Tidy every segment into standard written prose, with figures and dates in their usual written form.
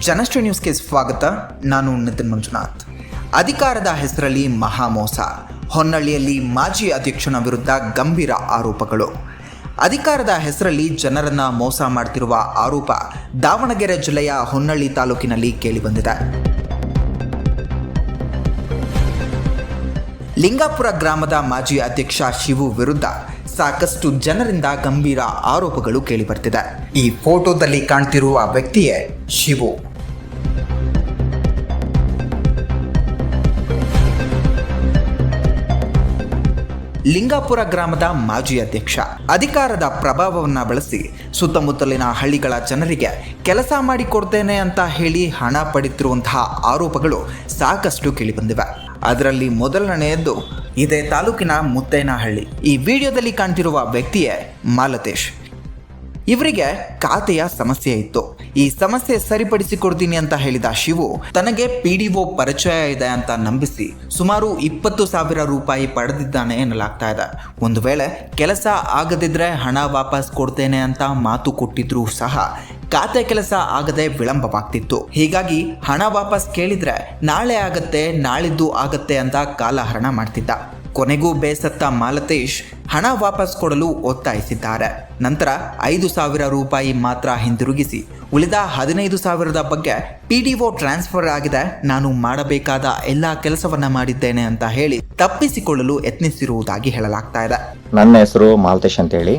ಜನಶ್ರೀ ನ್ಯೂಸ್ಗೆ ಸ್ವಾಗತ. ನಾನು ನಿತಿನ್ ಮಂಜುನಾಥ್. ಅಧಿಕಾರದ ಹೆಸರಲ್ಲಿ ಮಹಾಮೋಸ. ಹೊನ್ನಳ್ಳಿಯಲ್ಲಿ ಮಾಜಿ ಅಧ್ಯಕ್ಷನ ವಿರುದ್ಧ ಗಂಭೀರ ಆರೋಪಗಳು. ಅಧಿಕಾರದ ಹೆಸರಲ್ಲಿ ಜನರನ್ನ ಮೋಸ ಮಾಡ್ತಿರುವ ಆರೋಪ ದಾವಣಗೆರೆ ಜಿಲ್ಲೆಯ ಹೊನ್ನಳ್ಳಿ ತಾಲೂಕಿನಲ್ಲಿ ಕೇಳಿಬಂದಿದೆ. ಲಿಂಗಾಪುರ ಗ್ರಾಮದ ಮಾಜಿ ಅಧ್ಯಕ್ಷ ಶಿವು ವಿರುದ್ಧ ಸಾಕಷ್ಟು ಜನರಿಂದ ಗಂಭೀರ ಆರೋಪಗಳು ಕೇಳಿಬರ್ತಿದೆ. ಈ ಫೋಟೋದಲ್ಲಿ ಕಾಣ್ತಿರುವ ವ್ಯಕ್ತಿಯೇ ಶಿವು. ಲಿಂಗಾಪುರ ಗ್ರಾಮದ ಮಾಜಿ ಅಧ್ಯಕ್ಷ ಅಧಿಕಾರದ ಪ್ರಭಾವವನ್ನ ಬಳಸಿ ಸುತ್ತಮುತ್ತಲಿನ ಹಳ್ಳಿಗಳ ಜನರಿಗೆ ಕೆಲಸ ಮಾಡಿಕೊಡ್ತೇನೆ ಅಂತ ಹೇಳಿ ಹಣ ಪಡೆಯುತ್ತಿರುವಂತಹ ಆರೋಪಗಳು ಸಾಕಷ್ಟು ಕೇಳಿಬಂದಿವೆ. ಅದರಲ್ಲಿ ಮೊದಲನೆಯದ್ದು ಇದೇ ತಾಲೂಕಿನ ಮುತ್ತೇನಹಳ್ಳಿ. ಈ ವಿಡಿಯೋದಲ್ಲಿ ಕಾಣ್ತಿರುವ ವ್ಯಕ್ತಿಯೇ ಮಾಲತೇಶ್. ಇವರಿಗೆ ಖಾತೆಯ ಸಮಸ್ಯೆ ಇತ್ತು. ಈ ಸಮಸ್ಯೆ ಸರಿಪಡಿಸಿಕೊಡ್ತೀನಿ ಅಂತ ಹೇಳಿದ ಶಿವು ತನಗೆ PDO ಪರಿಚಯ ಇದೆ ಅಂತ ನಂಬಿಸಿ ಸುಮಾರು 20,000 ರೂಪಾಯಿ ಪಡೆದಿದ್ದಾನೆ ಎನ್ನಲಾಗ್ತಾ ಇದೆ. ಒಂದು ವೇಳೆ ಕೆಲಸ ಆಗದಿದ್ರೆ ಹಣ ವಾಪಸ್ ಕೊಡ್ತೇನೆ ಅಂತ ಮಾತು ಕೊಟ್ಟಿದ್ರೂ ಸಹ ಖಾತೆ ಕೆಲಸ ಆಗದೆ ವಿಳಂಬವಾಗ್ತಿತ್ತು. ಹೀಗಾಗಿ ಹಣ ವಾಪಸ್ ಕೇಳಿದ್ರೆ ನಾಳೆ ಆಗತ್ತೆ, ನಾಳಿದ್ದು ಆಗತ್ತೆ ಅಂತ ಕಾಲಹರಣ ಮಾಡ್ತಿದ್ದ. ಕೊನೆಗೂ ಬೇಸತ್ತ ಮಾಲತೇಶ್ ಹಣ ವಾಪಸ್ ಕೊಡಲು ಒತ್ತಾಯಿಸಿದ್ದಾರೆ. ನಂತರ 5,000 ರೂಪಾಯಿ ಮಾತ್ರ ಹಿಂದಿರುಗಿಸಿ ಉಳಿದ 15,000 ಬಗ್ಗೆ PDO ಟ್ರಾನ್ಸ್ಫರ್ ಆಗಿದೆ, ನಾನು ಮಾಡಬೇಕಾದ ಎಲ್ಲ ಕೆಲಸವನ್ನ ಮಾಡಿದ್ದೇನೆ ಅಂತ ಹೇಳಿ ತಪ್ಪಿಸಿಕೊಳ್ಳಲು ಯತ್ನಿಸಿರುವುದಾಗಿ ಹೇಳಲಾಗ್ತಾ ಇದೆ. ನನ್ನ ಹೆಸರು ಮಾಲತೇಶ್ ಅಂತೇಳಿ.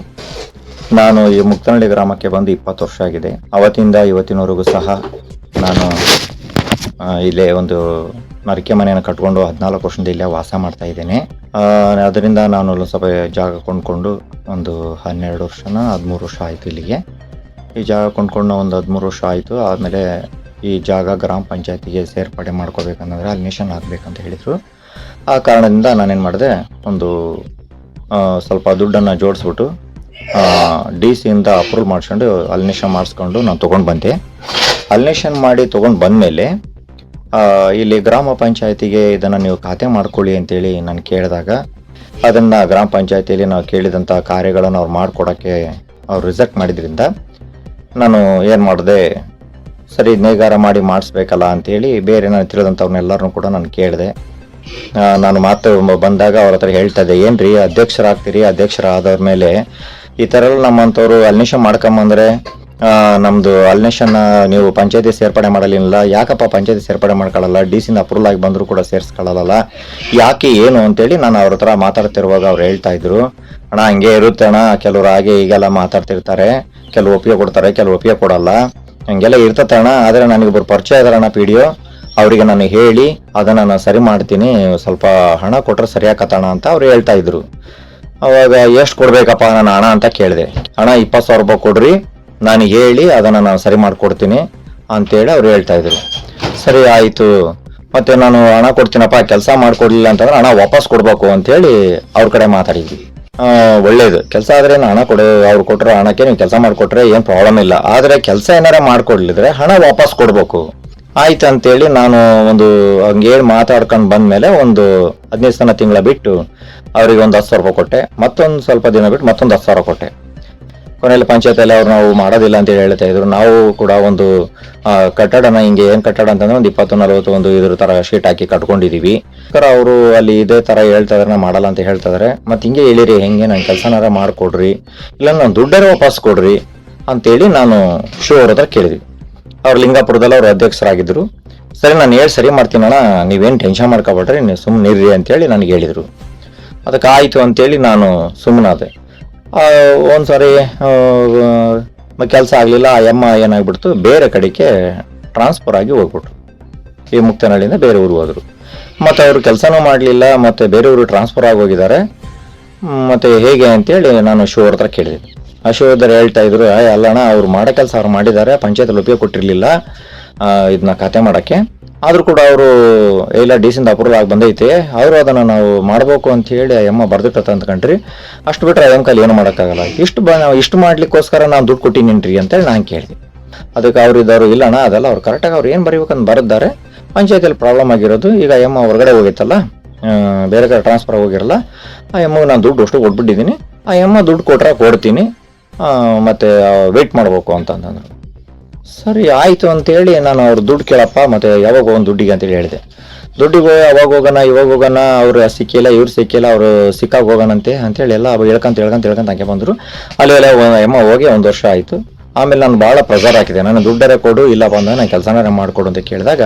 ನಾನು ಈ ಮುಕ್ತನಹಳ್ಳಿ ಗ್ರಾಮಕ್ಕೆ ಬಂದು 20 ವರ್ಷ ಆಗಿದೆ. ಅವತ್ತಿಂದ ಇವತ್ತಿನವರೆಗೂ ಸಹ ನಾನು ಇಲ್ಲೇ ಒಂದು ನರಿಕೆ ಮನೆಯನ್ನು ಕಟ್ಕೊಂಡು 14 ವರ್ಷದಿಂದ ಇಲ್ಲೇ ವಾಸ ಮಾಡ್ತಾ ಇದ್ದೇನೆ. ಅದರಿಂದ ನಾನು ಸ್ವಲ್ಪ ಜಾಗ ಕೊಂಡ್ಕೊಂಡು ಒಂದು 12 ವರ್ಷನ 13 ವರ್ಷ ಆಯಿತು ಇಲ್ಲಿಗೆ. ಈ ಜಾಗ ಕೊಂಡ್ಕೊಂಡು ಒಂದು 13 ವರ್ಷ ಆಯಿತು. ಆದಮೇಲೆ ಈ ಜಾಗ ಗ್ರಾಮ ಪಂಚಾಯತಿಗೆ ಸೇರ್ಪಡೆ ಮಾಡ್ಕೋಬೇಕಂದ್ರೆ ಅಲ್ನೇಷನ್ ಆಗಬೇಕಂತ ಹೇಳಿದರು. ಆ ಕಾರಣದಿಂದ ನಾನೇನು ಮಾಡಿದೆ, ಒಂದು ಸ್ವಲ್ಪ ದುಡ್ಡನ್ನು ಜೋಡಿಸ್ಬಿಟ್ಟು DC ಅಪ್ರೂವ್ ಮಾಡಿಸ್ಕೊಂಡು ಅಲ್ನೇಷನ್ ಮಾಡಿಸ್ಕೊಂಡು ನಾನು ತೊಗೊಂಡು ಬಂದೆ. ಅಲ್ನೇಷನ್ ಮಾಡಿ ತೊಗೊಂಡು ಬಂದಮೇಲೆ ಇಲ್ಲಿ ಗ್ರಾಮ ಪಂಚಾಯತಿಗೆ ಇದನ್ನು ನೀವು ಖಾತೆ ಮಾಡ್ಕೊಳ್ಳಿ ಅಂತೇಳಿ ನಾನು ಕೇಳಿದಾಗ ಅದನ್ನು ಗ್ರಾಮ ಪಂಚಾಯತಿಯಲ್ಲಿ ನಾವು ಕೇಳಿದಂಥ ಕಾರ್ಯಗಳನ್ನು ಅವ್ರು ಮಾಡಿಕೊಡೋಕ್ಕೆ ಅವ್ರು ರಿಜೆಕ್ಟ್ ಮಾಡಿದ್ರಿಂದ ನಾನು ಏನು ಮಾಡಿದೆ, ಸರಿ ನೇಗಾರ ಮಾಡಿ ಮಾಡಿಸ್ಬೇಕಲ್ಲ ಅಂತೇಳಿ ಬೇರೆ ನಾನು ತಿಳಿದಂಥವ್ರನ್ನೆಲ್ಲರನ್ನೂ ಕೂಡ ನಾನು ಕೇಳಿದೆ. ನಾನು ಮಾತು ಬಂದಾಗ ಅವ್ರ ಹತ್ರ ಹೇಳ್ತಾ ಇದ್ದೆ, ಏನು ರೀ ಅಧ್ಯಕ್ಷರಾಗ್ತೀರಿ, ಅಧ್ಯಕ್ಷರಾದವ್ರ ಮೇಲೆ ಈ ಥರ ಎಲ್ಲ ನಮ್ಮಂಥವ್ರು ಅಲ್ನೇಷನ್ ಮಾಡ್ಕೊಂಬಂದರೆ ನಮ್ಮದು ಅಲ್ನೇಷನ್ನ ನೀವು ಪಂಚಾಯತಿ ಸೇರ್ಪಡೆ ಮಾಡಲಿಲ್ಲ, ಯಾಕಪ್ಪ ಪಂಚಾಯತಿ ಸೇರ್ಪಡೆ ಮಾಡ್ಕೊಳ್ಳಲ್ಲ, DC ಅಪ್ರೂವಲ್ ಆಗಿ ಬಂದರೂ ಕೂಡ ಸೇರಿಸ್ಕೊಳ್ಳಲ್ಲ, ಯಾಕೆ ಏನು ಅಂತೇಳಿ ನಾನು ಅವ್ರ ಹತ್ರ ಮಾತಾಡ್ತಿರುವಾಗ ಅವ್ರು ಹೇಳ್ತಾ ಇದ್ರು, ಅಣ್ಣ ಹಂಗೆ ಇರುತ್ತೆ ಅಣ್ಣ, ಕೆಲವ್ರು ಹಾಗೆ ಈಗೆಲ್ಲ ಮಾತಾಡ್ತಿರ್ತಾರೆ, ಕೆಲವು ಒಪ್ಪಿಗೆ ಕೊಡ್ತಾರೆ, ಕೆಲವು ಒಪ್ಪಿಗೆ ಕೊಡಲ್ಲ, ಹಂಗೆಲ್ಲ ಇರ್ತತೆ ಅಣ್ಣ. ಆದರೆ ನನಗೊಬ್ಬರು ಪರಿಚಯ ಇದಾರಣ್ಣ PDO, ಅವರಿಗೆ ನಾನು ಹೇಳಿ ಅದನ್ನು ನಾನು ಸರಿ ಮಾಡ್ತೀನಿ, ಸ್ವಲ್ಪ ಹಣ ಕೊಟ್ಟರೆ ಸರಿಯಾಕತ್ತಣ ಅಂತ ಅವ್ರು ಹೇಳ್ತಾ ಇದ್ರು. ಅವಾಗ ಎಷ್ಟು ಕೊಡ್ಬೇಕಪ್ಪ ನಾನು ಹಣ ಅಂತ ಕೇಳಿದೆ. ಅಣ್ಣ 20,000 ರೂಪಾಯಿ ಕೊಡ್ರಿ, ನಾನು ಹೇಳಿ ಅದನ್ನು ನಾನು ಸರಿ ಮಾಡಿಕೊಡ್ತೀನಿ ಅಂತೇಳಿ ಅವ್ರು ಹೇಳ್ತಾ ಇದ್ರು. ಸರಿ ಆಯಿತು, ಮತ್ತು ನಾನು ಹಣ ಕೊಡ್ತೀನಪ್ಪ, ಕೆಲಸ ಮಾಡಿಕೊಡ್ಲಿಲ್ಲ ಅಂತಂದ್ರೆ ಹಣ ವಾಪಸ್ ಕೊಡಬೇಕು ಅಂತೇಳಿ ಅವ್ರ ಕಡೆ ಮಾತಾಡಿದ್ವಿ. ಒಳ್ಳೇದು, ಕೆಲಸ ಆದರೆ ಹಣ ಕೊಡು, ಅವ್ರು ಕೊಟ್ಟರೆ ಹಣಕ್ಕೆ ನೀವು ಕೆಲಸ ಮಾಡಿಕೊಟ್ರೆ ಏನು ಪ್ರಾಬ್ಲಮ್ ಇಲ್ಲ, ಆದರೆ ಕೆಲಸ ಏನಾರ ಮಾಡಿಕೊಡ್ಲಿದ್ರೆ ಹಣ ವಾಪಸ್ ಕೊಡಬೇಕು ಆಯ್ತು ಅಂತೇಳಿ ನಾನು ಒಂದು ಹಂಗೇಳಿ ಮಾತಾಡ್ಕೊಂಡು ಬಂದಮೇಲೆ ಒಂದು 15 ತಿಂಗಳ ಬಿಟ್ಟು ಅವ್ರಿಗೆ ಒಂದು 10,000 ರೂಪಾಯಿ ಕೊಟ್ಟೆ. ಮತ್ತೊಂದು ಸ್ವಲ್ಪ ದಿನ ಬಿಟ್ಟು ಮತ್ತೊಂದು 10,000 ಕೊಟ್ಟೆ. ಕೊನೆಯಲ್ಲಿ ಪಂಚಾಯತಿಯಲ್ಲಿ ಅವ್ರು ನಾವು ಮಾಡೋದಿಲ್ಲ ಅಂತೇಳಿ ಹೇಳ್ತಾ ಇದ್ರು. ನಾವು ಕೂಡ ಒಂದು ಕಟ್ಟಡನ ಹಿಂಗೆ ಏನು ಕಟ್ಟಡ ಅಂತಂದ್ರೆ ಒಂದು 20-40 ಒಂದು ಇದ್ರ ಥರ ಶೀಟ್ ಹಾಕಿ ಕಟ್ಕೊಂಡಿದ್ದೀವಿ. ಅವರು ಅಲ್ಲಿ ಇದೇ ಥರ ಹೇಳ್ತಾ ಇದ್ರೆ ಮಾಡಲ್ಲ ಅಂತ ಹೇಳ್ತಾ ಇದಾರೆ. ಮತ್ತು ಹಿಂಗೆ ಹೇಳಿರಿ, ಹೆಂಗೆ ನನ್ನ ಕೆಲಸನಾರ ಮಾಡಿಕೊಡ್ರಿ, ಇಲ್ಲ ನಾನು ದುಡ್ಡಾರ ವಾಪಸ್ ಕೊಡ್ರಿ ಅಂತೇಳಿ ನಾನು ಶಿವ ಅವ್ರ ಹತ್ರ ಕೇಳಿದ್ವಿ. ಅವ್ರು ಲಿಂಗಾಪುರದಲ್ಲಿ ಅವ್ರು ಅಧ್ಯಕ್ಷರಾಗಿದ್ದರು. ಸರಿ ನಾನು ಹೇಳಿ ಸರಿ ಮಾಡ್ತೀನಿ ಅಣ್ಣ, ನೀವೇನು ಟೆನ್ಷನ್ ಮಾಡ್ಕೊಬೇಡ್ರಿ, ನೀವು ಸುಮ್ಮನೆ ಇರ್ರಿ ಅಂತೇಳಿ ನನಗೆ ಹೇಳಿದರು. ಅದಕ್ಕೆ ಆಯಿತು ಅಂತೇಳಿ ನಾನು ಸುಮ್ಮನಾದೆ. ಒಂದು ಸಾರಿ ಕೆಲಸ ಆಗಲಿಲ್ಲ, ಆ ಅಮ್ಮ ಏನಾಗ್ಬಿಡ್ತು, ಬೇರೆ ಕಡೆಗೆ ಟ್ರಾನ್ಸ್ಫರ್ ಆಗಿ ಹೋಗ್ಬಿಟ್ರು. ಈ ಮುಕ್ತನಹಳ್ಳಿಯಿಂದ ಬೇರೆ ಊರು ಹೋದರು. ಮತ್ತು ಅವರು ಕೆಲಸನೂ ಮಾಡಲಿಲ್ಲ, ಮತ್ತು ಬೇರೆ ಊರು ಟ್ರಾನ್ಸ್ಫರ್ ಆಗಿ ಹೋಗಿದ್ದಾರೆ. ಮತ್ತು ಹೇಗೆ ಅಂತೇಳಿ ನಾನು ಶಿವ ಅವ್ರ ಹತ್ರ ಕೇಳಿದೆ. ಶಿವಧರ್ ಹೇಳ್ತಾ ಇದ್ರು, ಅಲ್ಲಣ್ಣ ಅವ್ರು ಮಾಡೋ ಕೆಲಸ ಅವ್ರು ಮಾಡಿದ್ದಾರೆ, ಪಂಚಾಯತ್ ಒಪ್ಪಿಗೆ ಕೊಟ್ಟಿರಲಿಲ್ಲ ಇದನ್ನ ಖಾತೆ ಮಾಡೋಕ್ಕೆ, ಆದರೂ ಕೂಡ ಅವರು ಇಲ್ಲ DC ಅಪ್ರೂವಲ್ ಆಗಿ ಬಂದೈತೆ, ಅವರು ಅದನ್ನು ನಾವು ಮಾಡಬೇಕು ಅಂತ ಹೇಳಿ ಅಮ್ಮ ಬರ್ದಿಟ್ಟತ್ತ ಅಂದ್ಕೊಂಡ್ರಿ, ಅಷ್ಟು ಬಿಟ್ಟರೆ ಅಯ್ಯಮ್ಮ ಕೈಲಿ ಏನು ಮಾಡೋಕ್ಕಾಗಲ್ಲ, ಇಷ್ಟು ಮಾಡ್ಲಿಕ್ಕೋಸ್ಕರ ನಾನು ದುಡ್ಡು ಕೊಟ್ಟಿನಿನ್ರಿ ಅಂತೇಳಿ ನಾನು ಕೇಳಿದೆ. ಅದಕ್ಕೆ ಅವ್ರು ಇದ್ದವರು, ಇಲ್ಲಣ್ಣ ಅದೆಲ್ಲ ಅವ್ರು ಕರೆಕ್ಟಾಗಿ ಅವ್ರು ಏನು ಬರೀಬೇಕಂತ ಬರೆದಿದ್ದಾರೆ, ಪಂಚಾಯತಿಯಲ್ಲಿ ಪ್ರಾಬ್ಲಮ್ ಆಗಿರೋದು, ಈಗ ಅಯ್ಯಮ್ಮ ಹೊರಗಡೆ ಹೋಗಿತ್ತಲ್ಲ, ಬೇರೆ ಕಡೆ ಟ್ರಾನ್ಸ್ಫರ್ ಹೋಗಿರಲ್ಲ, ಆ ಅಮ್ಮಗೆ ನಾನು ದುಡ್ಡು ಅಷ್ಟು ಕೊಟ್ಬಿಟ್ಟಿದ್ದೀನಿ, ಆ ಅಮ್ಮ ದುಡ್ಡು ಕೊಟ್ಟರೆ ಕೊಡ್ತೀನಿ, ಮತ್ತು ವೆಯ್ಟ್ ಮಾಡಬೇಕು ಅಂತಂದ್ರು. ಸರಿ ಆಯಿತು ಅಂತೇಳಿ ನಾನು ಅವ್ರ ದುಡ್ಡು ಕೇಳಪ್ಪ ಮತ್ತು ಯಾವಾಗ ಹೋಗೋಣ ದುಡ್ಡಿಗೆ ಅಂತೇಳಿ ಹೇಳಿದೆ. ದುಡ್ಡಿಗೆ ಅವಾಗ ಹೋಗೋಣ ಇವಾಗ ಹೋಗೋಣ, ಅವ್ರು ಸಿಕ್ಕಿಲ್ಲ ಇವ್ರು ಸಿಕ್ಕಿಲ್ಲ, ಅವರು ಸಿಕ್ಕಾಗ ಹೋಗೋಣಂತೆ ಅಂತೇಳಿ ಎಲ್ಲ ಹೇಳ್ಕೊಂತ ಹಂಗೆ ಬಂದರು. ಅಲ್ಲಿ ಎಮ್ಮ ಹೋಗಿ 1 ವರ್ಷ ಆಯಿತು. ಆಮೇಲೆ ನಾನು ಭಾಳ ಪ್ರೆಸರ್ ಹಾಕಿದೆ, ನಾನು ದುಡ್ಡರೇ ಕೊಡು, ಇಲ್ಲ ಬಂದಾಗ ನಾನು ಕೆಲಸನೇ ಮಾಡಿಕೊಡು ಅಂತ ಕೇಳಿದಾಗ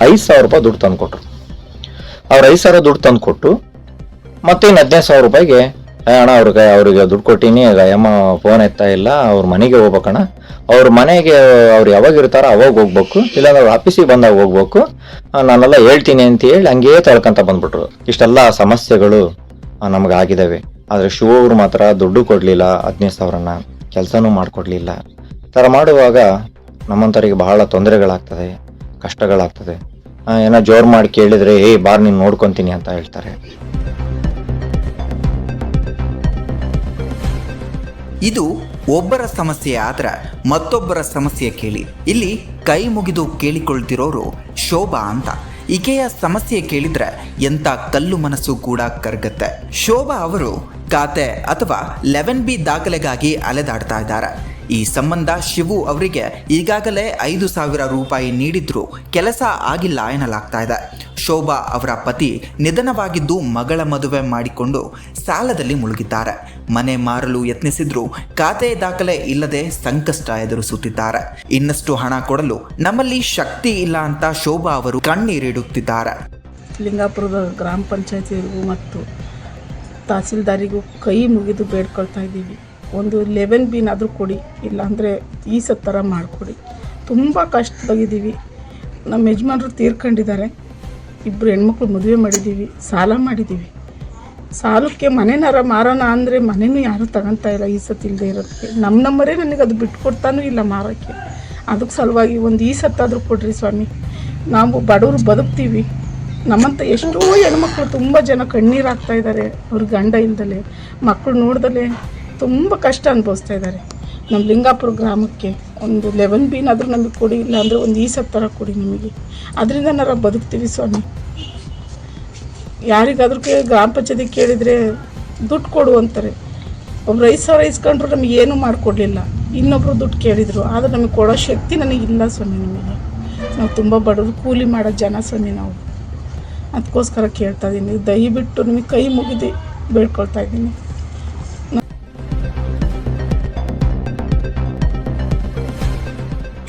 5,000 ರೂಪಾಯಿ ದುಡ್ಡು ತಂದು ಕೊಟ್ಟರು. ಅವ್ರು 5,000 ದುಡ್ಡು ತಂದು ಕೊಟ್ಟು ಮತ್ತೆ ಇನ್ನು 15,000 ರೂಪಾಯಿಗೆ ಅಣ್ಣ ಅವ್ರಿಗೆ ದುಡ್ಡು ಕೊಟ್ಟಿನಿ, ಅಮ್ಮ ಫೋನ್ ಎತ್ತಾ ಇಲ್ಲ, ಅವ್ರ ಮನೆಗೆ ಹೋಗ್ಬೇಕಣ್ಣ, ಅವ್ರ ಮನೆಗೆ ಅವ್ರು ಯಾವಾಗ ಇರ್ತಾರೋ ಅವಾಗ ಹೋಗ್ಬೇಕು, ಇಲ್ಲಾಂದ್ರೆ ಅವ್ರ ಆಫೀಸಿಗೆ ಬಂದಾಗ ಹೋಗ್ಬೇಕು, ನಾನೆಲ್ಲ ಹೇಳ್ತೀನಿ ಅಂತ ಹೇಳಿ ಹಂಗೇ ತಳ್ಕೊಂತ ಬಂದ್ಬಿಟ್ರು. ಇಷ್ಟೆಲ್ಲ ಸಮಸ್ಯೆಗಳು ನಮ್ಗೆ ಆಗಿದ್ದಾವೆ. ಆದರೆ ಶಿವ ಅವರು ಮಾತ್ರ ದುಡ್ಡು ಕೊಡಲಿಲ್ಲ, 15,000ನ ಕೆಲಸನೂ ಮಾಡಿಕೊಡ್ಲಿಲ್ಲ. ಈ ಥರ ಮಾಡುವಾಗ ನಮ್ಮಂಥವ್ರಿಗೆ ಬಹಳ ತೊಂದರೆಗಳಾಗ್ತದೆ, ಕಷ್ಟಗಳಾಗ್ತದೆ. ಏನೋ ಜೋರು ಮಾಡಿ ಕೇಳಿದರೆ ಬಾರ್ ನೀನು ನೋಡ್ಕೊತೀನಿ ಅಂತ ಹೇಳ್ತಾರೆ. ಇದು ಒಬ್ಬರ ಸಮಸ್ಯೆ ಆದ್ರೆ ಮತ್ತೊಬ್ಬರ ಸಮಸ್ಯೆ ಕೇಳಿ. ಇಲ್ಲಿ ಕೈ ಮುಗಿದು ಕೇಳಿಕೊಳ್ತಿರೋರು ಶೋಭಾ ಅಂತ. ಈಕೆಯ ಸಮಸ್ಯೆ ಕೇಳಿದ್ರೆ ಎಂಥ ಕಲ್ಲು ಮನಸ್ಸು ಕೂಡ ಕರಗತ್ತೆ. ಶೋಭಾ ಅವರು ಖಾತೆ ಅಥವಾ 11B ದಾಖಲೆಗಾಗಿ ಅಲೆದಾಡ್ತಾ ಇದ್ದಾರೆ. ಈ ಸಂಬಂಧ ಶಿವು ಅವರಿಗೆ ಈಗಾಗಲೇ 5,000 ರೂಪಾಯಿ ನೀಡಿದ್ರೂ ಕೆಲಸ ಆಗಿಲ್ಲ ಎನ್ನಲಾಗ್ತಾ ಇದೆ. ಶೋಭಾ ಅವರ ಪತಿ ನಿಧನವಾಗಿದ್ದು ಮಗಳ ಮದುವೆ ಮಾಡಿಕೊಂಡು ಸಾಲದಲ್ಲಿ ಮುಳುಗಿದ್ದಾರೆ. ಮನೆ ಮಾರಲು ಯತ್ನಿಸಿದ್ರು ಖಾತೆ ದಾಖಲೆ ಇಲ್ಲದೆ ಸಂಕಷ್ಟ ಎದುರಿಸುತ್ತಿದ್ದಾರೆ. ಇನ್ನಷ್ಟು ಹಣ ಕೊಡಲು ನಮ್ಮಲ್ಲಿ ಶಕ್ತಿ ಇಲ್ಲ ಅಂತ ಶೋಭಾ ಅವರು ಕಣ್ಣೀರಿಡುತ್ತಿದ್ದಾರೆ. ಲಿಂಗಾಪುರದ ಗ್ರಾಮ ಪಂಚಾಯತಿಗೂ ಮತ್ತು ತಹಸೀಲ್ದಾರಿಗೂ ಕೈ ಮುಗಿದು ಬೇಡ್ಕೊಳ್ತಾ ಇದ್ದೀವಿ. ಒಂದು 11B ಕೊಡಿ, ಇಲ್ಲಾಂದರೆ ಈ ಥರ ಮಾಡಿಕೊಡಿ. ತುಂಬ ಕಷ್ಟದಾಗಿದ್ದೀವಿ. ನಮ್ಮ ಯಜಮಾನರು ತೀರ್ಕೊಂಡಿದ್ದಾರೆ. 2 ಹೆಣ್ಮಕ್ಳು ಮದುವೆ ಮಾಡಿದ್ದೀವಿ, ಸಾಲ ಮಾಡಿದ್ದೀವಿ. ಸಾಲಕ್ಕೆ ಮನೆನಾರ ಮಾರೋಣ ಅಂದರೆ ಮನೆಯೂ ಯಾರೂ ತಗೊತಾ ಇಲ್ಲ ಈ ಸತಿ ಇಲ್ಲದೆ ಇರೋದಕ್ಕೆ. ನಮ್ಮರೇ ನನಗೆ ಅದು ಬಿಟ್ಕೊಡ್ತಾನೂ ಇಲ್ಲ ಮಾರೋಕ್ಕೆ. ಅದಕ್ಕೆ ಸಲುವಾಗಿ ಒಂದು ಈ ಸತ್ತಾದರೂ ಕೊಡ್ರಿ ಸ್ವಾಮಿ. ನಾವು ಬಡವರು ಬದುಕ್ತೀವಿ. ನಮ್ಮಂಥ ಎಷ್ಟೋ ಹೆಣ್ಮಕ್ಳು ತುಂಬ ಜನ ಕಣ್ಣೀರು ಹಾಕ್ತಾ ಇದ್ದಾರೆ. ಅವ್ರ ಗಂಡ ಇಲ್ದಲೆ, ಮಕ್ಕಳು ನೋಡ್ದಲೆ ತುಂಬ ಕಷ್ಟ ಅನುಭವಿಸ್ತಾ ಇದ್ದಾರೆ. ನಮ್ಮ ಲಿಂಗಾಪುರ ಗ್ರಾಮಕ್ಕೆ ಒಂದು 11B ನಮಗೆ ಕೊಡಿ, ಇಲ್ಲ ಅಂದರೆ ಒಂದು ಈ ಥರ ಕೊಡಿ ನಮಗೆ. ಅದರಿಂದ ನಾವು ಬದುಕ್ತೀವಿ ಸ್ವಾಮಿ. ಯಾರಿಗಾದ್ರೂ ಗ್ರಾಮ ಪಂಚಾಯತಿ ಕೇಳಿದರೆ ದುಡ್ಡು ಕೊಡು ಅಂತಾರೆ. ಒಬ್ರು 5,000 ಇಸ್ಕೊಂಡ್ರು ನಮಗೆ ಏನೂ ಮಾಡಿಕೊಡ್ಲಿಲ್ಲ. ಇನ್ನೊಬ್ರು ದುಡ್ಡು ಕೇಳಿದರು, ಆದರೆ ನಮಗೆ ಕೊಡೋ ಶಕ್ತಿ ನನಗಿಲ್ಲ ಸ್ವಾಮಿ. ನಮಗೆ ನಾವು ತುಂಬ ಬಡವರು, ಕೂಲಿ ಮಾಡೋ ಜನ ಸ್ವಾಮಿ ನಾವು. ಅದಕ್ಕೋಸ್ಕರ ಕೇಳ್ತಾ ಇದ್ದೀನಿ, ದಯವಿಟ್ಟು ನಿಮಗೆ ಕೈ ಮುಗಿದು ಬೇಡ್ಕೊಳ್ತಾ ಇದ್ದೀನಿ.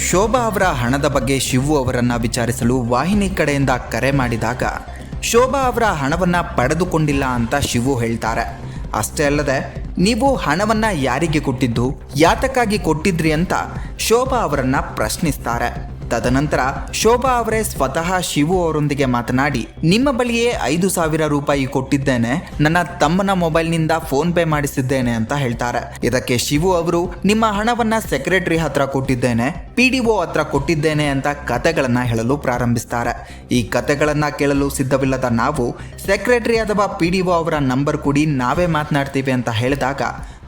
ಶೋಭಾ ಅವರ ಹಣದ ಬಗ್ಗೆ ಶಿವು ಅವರನ್ನ ವಿಚಾರಿಸಲು ವಾಹಿನಿ ಕಡೆಯಿಂದ ಕರೆ ಮಾಡಿದಾಗ ಶೋಭಾ ಅವರ ಹಣವನ್ನು ಪಡೆದುಕೊಂಡಿಲ್ಲ ಅಂತ ಶಿವು ಹೇಳ್ತಾರೆ. ಅಷ್ಟೇ ಅಲ್ಲದೆ ನೀವು ಹಣವನ್ನು ಯಾರಿಗೆ ಕೊಟ್ಟಿದ್ದು, ಯಾತಕ್ಕಾಗಿ ಕೊಟ್ಟಿದ್ರಿ ಅಂತ ಶೋಭಾ ಅವರನ್ನ ಪ್ರಶ್ನಿಸ್ತಾರೆ. ತದನಂತರ ಶೋಭಾ ಅವರೇ ಸ್ವತಃ ಶಿವು ಅವರೊಂದಿಗೆ ಮಾತನಾಡಿ, ನಿಮ್ಮ ಬಳಿಯೇ 5,000 ರೂಪಾಯಿ ಕೊಟ್ಟಿದ್ದೇನೆ, ನನ್ನ ತಮ್ಮನ ಮೊಬೈಲ್ನಿಂದ ಫೋನ್ ಪೇ ಮಾಡಿಸಿದ್ದೇನೆ ಅಂತ ಹೇಳ್ತಾರೆ. ಇದಕ್ಕೆ ಶಿವು ಅವರು ನಿಮ್ಮ ಹಣವನ್ನ ಸೆಕ್ರೆಟರಿ ಹತ್ರ ಕೊಟ್ಟಿದ್ದೇನೆ, PDO ಹತ್ರ ಕೊಟ್ಟಿದ್ದೇನೆ ಅಂತ ಕತೆಗಳನ್ನ ಹೇಳಲು ಪ್ರಾರಂಭಿಸ್ತಾರೆ. ಈ ಕತೆಗಳನ್ನ ಕೇಳಲು ಸಿದ್ಧವಿಲ್ಲದ ನಾವು ಸೆಕ್ರೆಟರಿ ಅಥವಾ PDO ಅವರ ನಂಬರ್ ಕೊಡಿ, ನಾವೇ ಮಾತನಾಡ್ತೀವಿ ಅಂತ ಹೇಳಿದಾಗ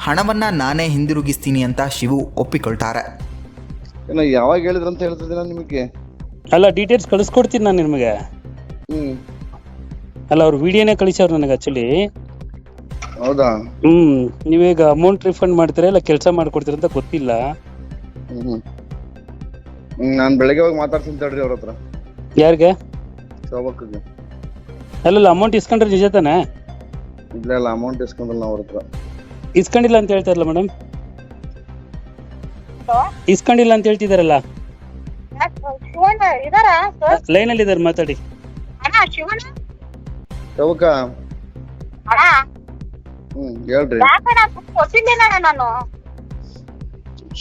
ಹಣವನ್ನ ನಾನೇ ಹಿಂದಿರುಗಿಸ್ತೀನಿ ಅಂತ ಶಿವು ಒಪ್ಪಿಕೊಳ್ತಾರೆ. ಯಾವಾಗ ಹೇಳಿದ್ರಂತ ಹೇಳ್ತಿದ್ದೀನ ನಿಮಗೆ? ಅಲ್ಲ, ಡೀಟೇಲ್ಸ್ ಕಳಿಸ್ಕೊಡ್ತೀನಿ ನಾನು ನಿಮಗೆ. ಅಲ್ಲ, ಅವ್ರು ವಿಡಿಯೋನೇ ಕಳಿಸವ್ರು ನನಗೆ ಆಕ್ಚುಲಿ. ಹೌದಾ? ನೀವೀಗ ಅಮೌಂಟ್ ರಿಫಂಡ್ ಮಾಡ್ತೀರಾ ಇಲ್ಲ ಕೆಲಸ ಮಾಡ್ಕೊಡ್ತೀರ ಅಂತ ಗೊತ್ತಿಲ್ಲ. ನಾನು ಬೆಳಗ್ಗೆ ಹೋಗಿ ಮಾತಾಡ್ತೀನಿ ತಡ್ರಿ ಅವ್ರ ಹತ್ರ. ಯಾರಿಗೆ? ಶೋಭಕ್ಕಗೆ. ಅಲ್ಲಲ್ಲ, ಅಮೌಂಟ್ ಇಸ್ಕೊಂಡ್ರೆ ನಿಜ ತಾನೆ? ಇಲ್ಲ ಅಮೌಂಟ್ ಇಸ್ಕೊಂಡ್ರಲ್ಲ ಅವ್ರ ಹತ್ರ. ಇಸ್ಕೊಂಡಿಲ್ಲ ಅಂತ ಹೇಳ್ತಾರಲ್ಲ ಮೇಡಮ್? ಇಸ್ಕೊಂಡಿಲ್ಲ ಅಂತ ಹೇಳ್ತಿದಾರಲ್ಲ. ಲೈನ್ ಅಲ್ಲಿ ಇದಾರೆ, ಮಾತಾಡಿ. ಶೋಭಕ್ಕ, ಹೇಳ್ರಿ.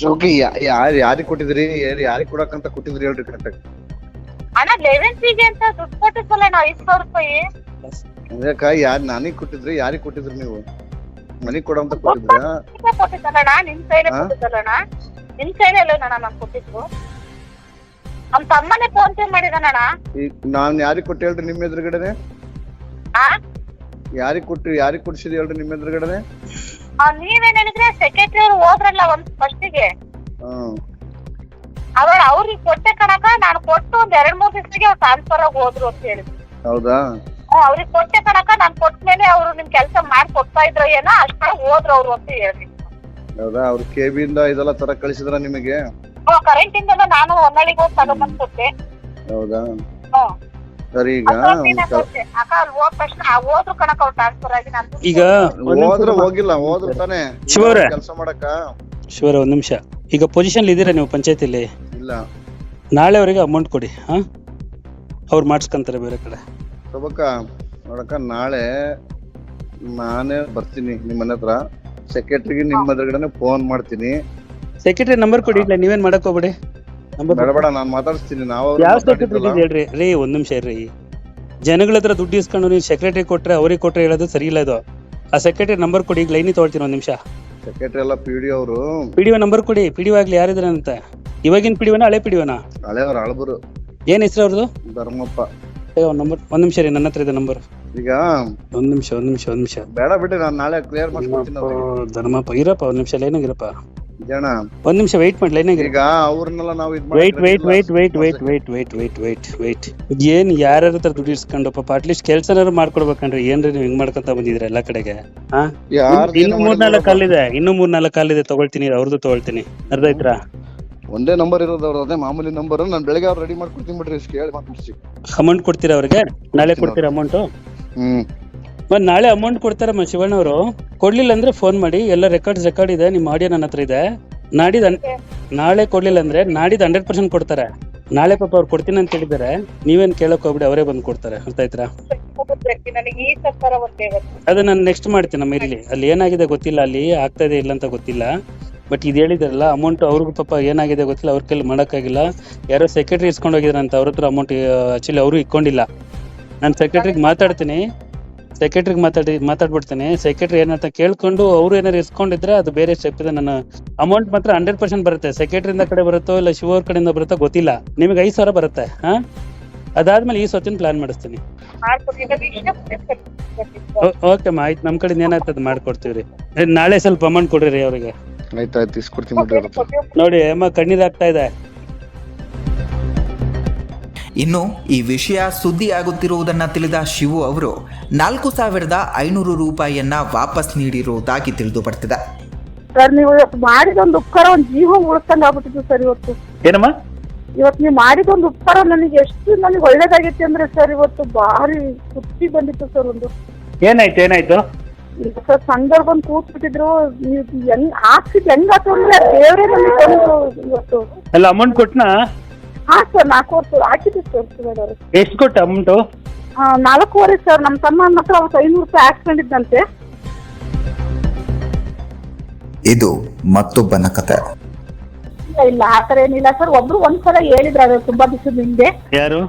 ಶೋಭಿ, ಯಾರಿಗೆ ಕೊಟ್ಟಿದ್ರಿ, ಯಾರಿಗೆ ಕೊಡಕಂತ ಕೊಟ್ಟಿದ್ರಿ ಹೇಳ್ರಿ ಕರೆಕ್ಟಾಗಿ. ಯಾರು ನನಗ್ ಕೊಟ್ಟಿದ್ರಿ, ಯಾರಿಗೆ ಕೊಟ್ಟಿದ್ರಿ ನೀವು? ಮನಿಗ್ ಕೊಡಂತ ಕೊಟ್ಟಿದ್ರ? ನಿನ್ ಕೈಲೇ ನಾನು ಕೊಟ್ಟಿದ್ದು. ನಮ್ ತಮ್ಮನೇ ಫೋನ್ ಪೇ ಮಾಡಿದಾನಣ್ಣ. ನಾನ್ ಯಾರಿಗ್ ಕೊಟ್ಟು ಹೇಳ್ರಿ ನಿಮ್ ಎದುರುಗಡೆನೆ? ಯಾರಿಗ್ ಕೊಡ್ಸಿದ್ ಹೇಳ್ರಿ ನಿಮ್ ಎದುರುಗಡೆನೆ? ನೀವೇನ್ ಹೇಳಿದ್ರೆ ಸೆಕ್ರೆಟರಿ ಅವ್ರು ಹೋದ್ರಲ್ಲ ಒಂದ್ ಫಸ್ಟಿಗೆ, ಅವ್ರಿಗೆ ಕೊಟ್ಟೆ ಕಣಕ. ನಾನು ಕೊಟ್ಟು ಒಂದ್ 2-3 ದಿವಸಕ್ಕೆ ಅವ್ರು ಟ್ರಾನ್ಸ್ಫರ್ ಆಗಿ ಹೋದ್ರು ಅಂತ ಹೇಳಿದ್ರು. ಹೌದಾ? ಅವ್ರಿಗೆ ಕೊಟ್ಟೆ ಕಣಕ. ನಾನ್ ಕೊಟ್ಮೇಲೆ ಅವ್ರು ನಿಮ್ ಕೆಲ್ಸ ಮಾಡಿ ಕೊಡ್ತಾ ಇದ್ರ ಏನೋ ಅಷ್ಟಾಗಿ ಹೋದ್ರು ಅವ್ರು ಅಂತ ಹೇಳಿ. ಹೌದಾ? ಅವ್ರು KB ಇಂದ ಇದೆಲ್ಲ ತರ ಕಳಿಸಿದ್ರ ನಿಮಗೆ? ಕರೆಂಟ್ ಇಂದ ನಾನು ಹೊನ್ನಳಿಗೆ ಹೋಗಿ ತಗೊಂಡ್ಬಂದ್ ಕೊಟ್ಟೆ. ಹೌದಾ ಹ್ಮ್. ಸರಿ ಈಗ ಅಕ್ಕ ಅಲ್ಲಿ ಹೋದ ತಕ್ಷಣ ಹೋದ್ರು ಕಣಕ್ ಅವ್ರು ಟ್ರಾನ್ಸ್ಫರ್ ಆಗಿ ನಾನು ಈಗ ಹೋದ್ರೆ ಹೋಗಿಲ್ಲ ಹೋದ್ರು ತಾನೇ ಶಿವವ್ರೆ. ಕೆಲಸ ಮಾಡಕ್ಕ. ಶಿವರ ಒಂದ್ ನಿಮಿಷ, ಈಗ ಪೊಸಿಷನ್ ಇದ್ದೀರಾ ನೀವು ಪಂಚಾಯತಿಲಿ? ಇಲ್ಲ ನಾಳೆ ಅವರಿಗೆ ಅಮೌಂಟ್ ಕೊಡಿ, ಹಾ ಅವ್ರು ಮಾಡಿಸ್ಕೊಂತಾರೆ ಬೇರೆ ಕಡೆ. ಸಬಕ್ಕ ನೋಡಕ್ಕ, ನಾಳೆ ನಾನೇ ಬರ್ತೀನಿ ನಿಮ್ಮ ಮನೆ ಹತ್ರ. ಸೆಕ್ರೆಟರಿಗೆ ನಿಮ್ಮ ಎದುರುಗಡೆನೆ ಫೋನ್ ಮಾಡ್ತೀನಿ. ಸೆಕ್ರೆಟರಿ ನಂಬರ್ ಕೊಡಿ, ಇಲ್ಲ ನೀವೇನ್ ಮಾಡಕ್ ಹೋಗ್ಬೇಡಿ. ಬೇಡ ಬೇಡ, ನಾನ್ ಮಾತಾಡಿಸ್ತೀನಿ. ನಾವು ಯಾವ ಸೆಕ್ರೆಟರಿ ಹೇಳ್ರಿ ರೀ, ಒಂದ್ ನಿಮಿಷ ಇರ್ರಿ. ಜನಗಳ ಹತ್ರ ದುಡ್ಡು ಇಸ್ಕೊಂಡು ನೀವು ಸೆಕ್ರೆಟರಿ ಕೊಟ್ರೆ ಅವ್ರಿಗೆ ಕೊಟ್ರೆ ಹೇಳೋದು ಸರಿ ಇಲ್ಲ ಇದು. ಆ ಸೆಕ್ರೆಟರಿ ನಂಬರ್ ಕೊಡಿ, ಈಗ ಲೈನಿ ತೊಗೊಳ್ತೀನಿ ಒಂದ್ ನಿಮಿಷ. ಸೆಕ್ರೆಟರಿ ಎಲ್ಲ ಪಿಡಿ ಅವರು. ಪಿಡಿಒ ನಂಬರ್ ಕೊಡಿ, ಪಿಡಿಒ ಆಗ್ಲಿ ಯಾರಿದ್ರೆ ಅಂತ. ಇವಾಗಿನ ಪಿಡಿಒನ ಹಳೆ ಪಿಡಿಒನ? ಹಳೆಯವ್ರ ಹಳಬರು. ಏನ್ ಹೆಸರು ಅವ್ರದ್ದು? ಧರ್ಮಪ್ಪ. ನಂಬರ್ ಒಂದ್ ನಿಮಿಷ ರೀ, ನನ್ನ ಹತ್ರ ಇದೆ ನಂಬರ್. ಈಗ ಒಂದ್ ನಿಮಿಷ ಬೇಡ ಬಿಡಿ, ನಾನ್ ನಾಳೆ ಕ್ಲಿಯರ್ ಮಾಡ್ಕೊಡ್ತೀನಿ ಅವ್ರಿಗೆ. ಧರ್ಮಪ್ಪ ಇರಪ್ಪ, ಒಂದ್ ನಿಮಿಷ ಲೈನಾಗಿರಪ್ಪ, ಜನ ಒಂದ್ ನಿಮಿಷ ವೆಯ್ಟ್ ಮಾಡಿ ಲೈನಾಗಿರ. ಈಗ ಅವ್ರನ್ನೆಲ್ಲ ನಾವು ವೆಯ್ಟ್. ಏನ್ ಯಾರ್ಯಾರ ಹತ್ರ ದುಡ್ಡು ಇಸ್ಕೊಂಡು ಪಾಪ ಅಟ್ಲೀಸ್ಟ್ ಕೆಲ್ಸನಾರು ಮಾಡ್ಕೊಡ್ಬೇಕಂಡ್ರಿ. ಏನ್ರಿ ನೀವು ಹಿಂಗ್ ಮಾಡ್ಕೊಂತ ಬಂದಿದ್ರ ಎಲ್ಲಾ ಕಡೆಗೆ? ಹಾ, ಇನ್ನು 3-4 ಕಾಲಿದೆ, ಇನ್ನು 3-4 ಕಾಲಿದೆ, ತಗೊಳ್ತೀನಿ, ಅವ್ರದ್ದು ತಗೊಳ್ತೀನಿ. ಅರ್ಧ ಆಯ್ತಾ? ಒಂದೇ ನಂಬರ್ ಇರೋದು ಅವ್ರ, ಅದೇ ಮಾಮೂಲಿ ನಂಬರ್. ನಾನು ಬೆಳಗ್ಗೆ ಅವ್ರು ರೆಡಿ ಮಾಡ್ಕೊಡ್ತೀನಿ ಬಿಡ್ರಿ, ಕೇಳಿ ಮಾತಾಡ್ಸಿ. ಅಮೌಂಟ್ ಕೊಡ್ತೀರಾ ಅವ್ರಿಗೆ? ನಾಳೆ ಕೊಡ್ತೀರಾ ಅಮೌಂಟ್? ಮತ್ ನಾಳೆ ಅಮೌಂಟ್ ಕೊಡ್ತಾರಮ್ಮ ಶಿವಣ್ಣ ಅವರು. ಕೊಡ್ಲಿಲ್ಲ ಅಂದ್ರೆ ಫೋನ್ ಮಾಡಿ, ಎಲ್ಲ ರೆಕಾರ್ಡ್ ಇದೆ, ನಿಮ್ ಆಡಿಯೋ ನನ್ನ ಹತ್ರ ಇದೆ. ನಾಳೆ ಕೊಡ್ಲಿಲ್ಲ ಅಂದ್ರೆ ನಾಡಿದ್ದು 100% ಕೊಡ್ತಾರೆ. ನಾಳೆ ಪಾಪ ಅವ್ರು ಕೊಡ್ತೀನಿ ಅಂತ ಹೇಳಿದಾರೆ, ನೀವೇನ್ ಕೇಳಕ್ ಹೋಗ್ಬಿಡಿ, ಅವರೇ ಬಂದು ಕೊಡ್ತಾರೆ. ಅರ್ಥ ಆಯ್ತಾ? ನನಗೆ ಈ ಸರ್ಕಾರ ಒಂದೇ ಅದು ನಾನು ನೆಕ್ಸ್ಟ್ ಮಾಡ್ತೀನಿ. ನಮ್ಮ ಇರ್ಲಿ, ಅಲ್ಲಿ ಏನಾಗಿದೆ ಗೊತ್ತಿಲ್ಲ, ಅಲ್ಲಿ ಆಗ್ತಾ ಇದೆ ಇಲ್ಲ ಅಂತ ಗೊತ್ತಿಲ್ಲ. ಬಟ್ ಇದು ಹೇಳಿದ್ರಲ್ಲ ಅಮೌಂಟ್, ಅವ್ರಿಗೂ ಪಾಪ ಏನಾಗಿದೆ ಗೊತ್ತಿಲ್ಲ, ಅವ್ರ ಕೈಲಿ ಮಾಡೋಕ್ಕಾಗಿಲ್ಲ. ಯಾರೋ ಸೆಕ್ರೆಟರಿ ಇಸ್ಕೊಂಡು ಹೋಗಿದ್ರ ಅಂತ, ಅವ್ರ ಹತ್ರ ಅಮೌಂಟ್ ಆಕ್ಚುಲಿ ಅವರು ಇಟ್ಕೊಂಡಿಲ್ಲ. ನಾನು ಸೆಕ್ರೆಟರಿಗೆ ಮಾತಾಡ್ತೀನಿ, ಮಾತಾಡ್ಬಿಡ್ತೀನಿ. ಸೆಕ್ರೆಟರಿ ಏನಂತ ಕೇಳ್ಕೊಂಡು ಅವ್ರು ಏನಾರು ಇಸ್ಕೊಂಡಿದ್ರೆ ಅದು ಬೇರೆ ಸ್ಟೆಪ್ ಇದೆ. ನನ್ನ ಅಮೌಂಟ್ ಮಾತ್ರ 100% ಬರುತ್ತೆ. ಸೆಕ್ರೆಟರಿಯಿಂದ ಕಡೆ ಬರುತ್ತೋ ಇಲ್ಲ ಶಿವವ್ರ ಕಡೆಯಿಂದ ಬರುತ್ತೋ ಗೊತ್ತಿಲ್ಲ. ನಿಮಗೆ 5,000 ಬರುತ್ತೆ. ಹಾ, ಅದಾದ್ಮೇಲೆ ಈ ಸ್ವತ್ತಿನ ಪ್ಲಾನ್ ಮಾಡಿಸ್ತೀನಿ. ಓಕೆ ಮಾ, ಆಯ್ತು. ನಮ್ ಕಡೆ ಏನಾಗ್ತದೆ ಮಾಡ್ಕೊಡ್ತೀವ್ರಿ. ನಾಳೆ ಸ್ವಲ್ಪ ಅಮೌಂಟ್ ಕೊಡ್ರಿ ಅವ್ರಿಗೆ. ಆಯ್ತಾಯ್ತು, ಇಸ್ಕೊಡ್ತೀನಿ. ನೋಡಿ ಅಮ್ಮ ಕಣ್ಣೀರ್ ಆಗ್ತಾ ಇದೆ. ಇನ್ನು ಈ ವಿಷಯ ಸುದ್ದಿ ಆಗುತ್ತಿರುವುದನ್ನು ತಿಳಿದ ಶಿವು ಅವರು 4,500 ರೂಪಾಯಿಯನ್ನ ವಾಪಸ್ ನೀಡಿರುವುದಾಗಿ ತಿಳಿದು ಬರ್ತಿದೆ. ಸರ್, ನೀವು ಇವತ್ತು ಮಾಡಿದೊಂದು ಉಪಕಾರ ಒಂದು ಜೀವ ಉಳಿಸ್ದಂಗ ಆಗ್ಬಿಟ್ಟಿದ್ದು ಸರ್. ಏನಮ್ಮ ಇವತ್ತು ನೀವು ಮಾಡಿದೊಂದು ಉಪಕಾರ ನನಗೆ ನನಗೆ ಒಳ್ಳೇದಾಗೈತಿ ಅಂದ್ರೆ ಸರ್, ಇವತ್ತು ಭಾರಿ ಖುಷಿ ಬಂದಿತ್ತು ಸರ್. ಒಂದು ಏನಾಯ್ತು ಇಲ್ಲ ಸರ್, ಸಂಘ ಬಂದು ಕೂತ್ಬಿಟ್ಟಿದ್ರು. ನೀವು ಹೆಂಗ್ ಹಾಕ್ಸಿದ್ ಹೆಂಗಾತು ಅಂದ್ರೆ ದೇವರೇ ನನಗೆ ಬಂದು ಇವತ್ತು ಎಲ್ಲ ಅಮೌಂಟ್ ಕೊಟ್ನಾ? ಹಾ ಸರ್, 4 ವರ್ಷ ಹಾಕಿದ್ವಿ ಸರ್. ಎಷ್ಟು ಕೊಟ್ಟ ಅಮೌಂಟು? 4.5 ಸರ್. ನಮ್ಮ ತಮ್ಮ ಮಾತ್ರ ಅವತ್ತು 500 ರೂಪಾಯಿ ಹಾಕ್ಸ್ಕೊಂಡಿದ್ದಂತೆ. ಇದು ಮತ್ತೊಬ್ಬನ ಕತೆ. ಇಲ್ಲ ಆತರ ಏನಿಲ್ಲ ಸರ್. ಒಬ್ರು ಒಂದ್ಸಲ ಹೇಳಿದ್ರು, ಅದು ತುಂಬಾ ದಿವಸದ ಹಿಂದೆ. ಯಾರು?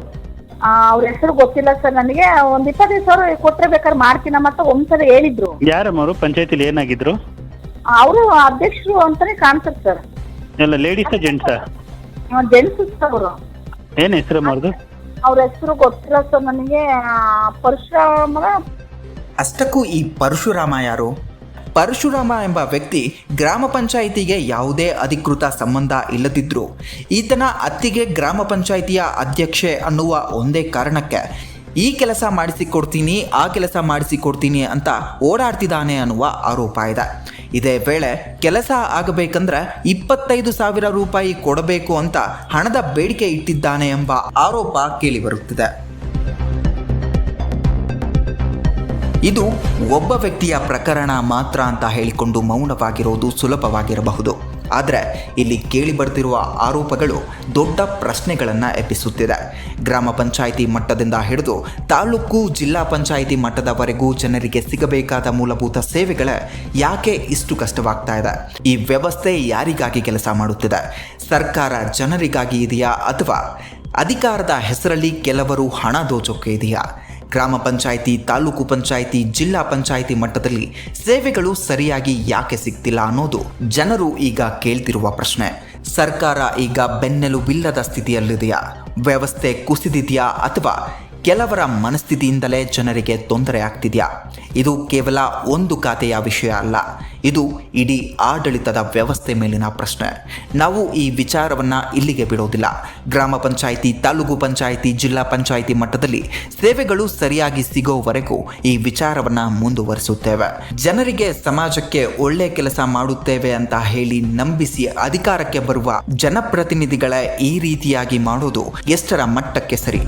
ಅವ್ರ ಹೆಸರು ಗೊತ್ತಿಲ್ಲ ಸರ್ ನನಗೆ. ಒಂದ್ 25,000 ಕೊಟ್ರೆ ಬೇಕಾದ್ರೆ ಮಾಡ್ತೀನಮ್ಮ ಅಂತ ಒಂದ್ಸಲ ಹೇಳಿದ್ರು. ಯಾರಮ್ಮ ಅವರು? ಪಂಚಾಯತಿಲಿ ಏನಾಗಿದ್ರು? ಅವರು ಅಧ್ಯಕ್ಷರು ಅಂತಾನೆ ಕಾಣ್ತಾರೆ ಸರ್. ಎಲ್ಲ ಲೇಡೀಸ್ ಜೆಂಟ್ಸ್? ಜೆಂಟ್ಸ್ ಅವರು. ಏನ್ ಹೆಸರಮ್ಮ ಅವ್ರದ್ದು? ಅವ್ರ ಹೆಸರು ಗೊತ್ತಿಲ್ಲ ಸರ್ ನನಗೆ. ಪರಶುರಾಮ. ಅಷ್ಟಕ್ಕೂ ಈ ಪರಶುರಾಮ ಯಾರು? ಪರಶುರಾಮ ಎಂಬ ವ್ಯಕ್ತಿ ಗ್ರಾಮ ಪಂಚಾಯಿತಿಗೆ ಯಾವುದೇ ಅಧಿಕೃತ ಸಂಬಂಧ ಇಲ್ಲದಿದ್ದರೂ ಈತನ ಅತ್ತಿಗೆ ಗ್ರಾಮ ಪಂಚಾಯಿತಿಯ ಅಧ್ಯಕ್ಷೆ ಅನ್ನುವ ಒಂದೇ ಕಾರಣಕ್ಕೆ ಈ ಕೆಲಸ ಮಾಡಿಸಿಕೊಡ್ತೀನಿ, ಆ ಕೆಲಸ ಮಾಡಿಸಿಕೊಡ್ತೀನಿ ಅಂತ ಓಡಾಡ್ತಿದ್ದಾನೆ ಅನ್ನುವ ಆರೋಪ ಇದೆ. ಇದೇ ವೇಳೆ ಕೆಲಸ ಆಗಬೇಕಂದ್ರೆ 25,000 ರೂಪಾಯಿ ಕೊಡಬೇಕು ಅಂತ ಹಣದ ಬೇಡಿಕೆ ಇಟ್ಟಿದ್ದಾನೆ ಎಂಬ ಆರೋಪ ಕೇಳಿಬರುತ್ತಿದೆ. ಇದು ಒಬ್ಬ ವ್ಯಕ್ತಿಯ ಪ್ರಕರಣ ಮಾತ್ರ ಅಂತ ಹೇಳಿಕೊಂಡು ಮೌನವಾಗಿರೋದು ಸುಲಭವಾಗಿರಬಹುದು. ಆದರೆ ಇಲ್ಲಿ ಕೇಳಿ ಬರ್ತಿರುವ ಆರೋಪಗಳು ದೊಡ್ಡ ಪ್ರಶ್ನೆಗಳನ್ನು ಎಬ್ಬಿಸುತ್ತಿದೆ. ಗ್ರಾಮ ಪಂಚಾಯಿತಿ ಮಟ್ಟದಿಂದ ಹಿಡಿದು ತಾಲೂಕು, ಜಿಲ್ಲಾ ಪಂಚಾಯಿತಿ ಮಟ್ಟದವರೆಗೂ ಜನರಿಗೆ ಸಿಗಬೇಕಾದ ಮೂಲಭೂತ ಸೇವೆಗಳ ಯಾಕೆ ಇಷ್ಟು ಕಷ್ಟವಾಗ್ತಾ ಇದೆ? ಈ ವ್ಯವಸ್ಥೆ ಯಾರಿಗಾಗಿ ಕೆಲಸ ಮಾಡುತ್ತಿದೆ? ಸರ್ಕಾರ ಜನರಿಗಾಗಿ ಇದೆಯಾ ಅಥವಾ ಅಧಿಕಾರದ ಹೆಸರಲ್ಲಿ ಕೆಲವರು ಹಣ ದೋಚೋಕೆ ಇದೆಯಾ? ಗ್ರಾಮ ಪಂಚಾಯಿತಿ, ತಾಲೂಕು ಪಂಚಾಯಿತಿ, ಜಿಲ್ಲಾ ಪಂಚಾಯಿತಿ ಮಟ್ಟದಲ್ಲಿ ಸೇವೆಗಳು ಸರಿಯಾಗಿ ಯಾಕೆ ಸಿಗ್ತಿಲ್ಲ ಅನ್ನೋದು ಜನರು ಈಗ ಕೇಳ್ತಿರುವ ಪ್ರಶ್ನೆ. ಸರ್ಕಾರ ಈಗ ಬೆನ್ನೆಲುಬಿಲ್ಲದ ಸ್ಥಿತಿಯಲ್ಲಿದೆಯಾ? ವ್ಯವಸ್ಥೆ ಕುಸಿದಿದೆಯಾ ಅಥವಾ ಕೆಲವರ ಮನಸ್ಥಿತಿಯಿಂದಲೇ ಜನರಿಗೆ ತೊಂದರೆ ಆಗ್ತಿದೆಯಾ? ಇದು ಕೇವಲ ಒಂದು ಖಾತೆಯ ವಿಷಯ ಅಲ್ಲ. ಇದು ಇಡೀ ಆಡಳಿತದ ವ್ಯವಸ್ಥೆ ಮೇಲಿನ ಪ್ರಶ್ನೆ. ನಾವು ಈ ವಿಚಾರವನ್ನು ಇಲ್ಲಿಗೆ ಬಿಡೋದಿಲ್ಲ. ಗ್ರಾಮ ಪಂಚಾಯಿತಿ, ತಾಲೂಕು ಪಂಚಾಯಿತಿ, ಜಿಲ್ಲಾ ಪಂಚಾಯಿತಿ ಮಟ್ಟದಲ್ಲಿ ಸೇವೆಗಳು ಸರಿಯಾಗಿ ಸಿಗೋವರೆಗೂ ಈ ವಿಚಾರವನ್ನು ಮುಂದುವರಿಸುತ್ತೇವೆ. ಜನರಿಗೆ, ಸಮಾಜಕ್ಕೆ ಒಳ್ಳೆ ಕೆಲಸ ಮಾಡುತ್ತೇವೆ ಅಂತ ಹೇಳಿ ನಂಬಿಸಿ ಅಧಿಕಾರಕ್ಕೆ ಬರುವ ಜನಪ್ರತಿನಿಧಿಗಳ ಈ ರೀತಿಯಾಗಿ ಮಾಡೋದು ಎಷ್ಟರ ಮಟ್ಟಕ್ಕೆ ಸರಿ?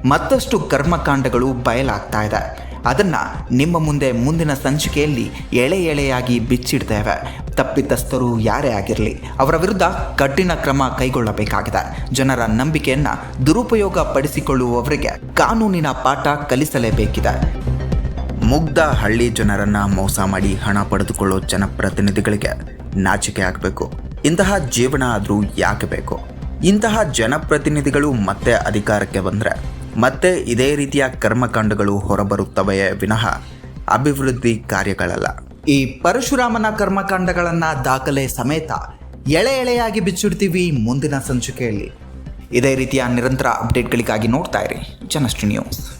ಮತ್ತಷ್ಟು ಕರ್ಮಕಾಂಡಗಳು ಬಯಲಾಗ್ತಾ ಇದೆ. ಅದನ್ನು ನಿಮ್ಮ ಮುಂದೆ ಮುಂದಿನ ಸಂಚಿಕೆಯಲ್ಲಿ ಎಳೆ ಎಳೆಯಾಗಿ ಬಿಚ್ಚಿಡ್ತೇವೆ. ತಪ್ಪಿತಸ್ಥರು ಯಾರೇ ಆಗಿರಲಿ ಅವರ ವಿರುದ್ಧ ಕಠಿಣ ಕ್ರಮ ಕೈಗೊಳ್ಳಬೇಕಾಗಿದೆ. ಜನರ ನಂಬಿಕೆಯನ್ನು ದುರುಪಯೋಗ ಪಡಿಸಿಕೊಳ್ಳುವವರಿಗೆ ಕಾನೂನಿನ ಪಾಠ ಕಲಿಸಲೇಬೇಕಿದೆ. ಮುಗ್ಧ ಹಳ್ಳಿ ಜನರನ್ನು ಮೋಸ ಮಾಡಿ ಹಣ ಪಡೆದುಕೊಳ್ಳೋ ಜನಪ್ರತಿನಿಧಿಗಳಿಗೆ ನಾಚಿಕೆ ಆಗಬೇಕು. ಇಂತಹ ಜೀವನ ಆದರೂ ಯಾಕೆ ಬೇಕು? ಇಂತಹ ಜನಪ್ರತಿನಿಧಿಗಳು ಮತ್ತೆ ಅಧಿಕಾರಕ್ಕೆ ಬಂದರೆ ಮತ್ತೆ ಇದೇ ರೀತಿಯ ಕರ್ಮಕಾಂಡಗಳು ಹೊರಬರುತ್ತವೆಯೇ ವಿನಃ ಅಭಿವೃದ್ಧಿ ಕಾರ್ಯಗಳಲ್ಲ. ಈ ಪರಶುರಾಮನ ಕರ್ಮಕಾಂಡಗಳನ್ನು ದಾಖಲೆ ಸಮೇತ ಎಳೆ ಎಳೆಯಾಗಿ ಬಿಚ್ಚಿಡ್ತೀವಿ ಮುಂದಿನ ಸಂಚಿಕೆಯಲ್ಲಿ. ಇದೇ ರೀತಿಯ ನಿರಂತರ ಅಪ್ಡೇಟ್ಗಳಿಗಾಗಿ ನೋಡ್ತಾ ಇರಿ ಜನಶ್ರೀ ನ್ಯೂಸ್.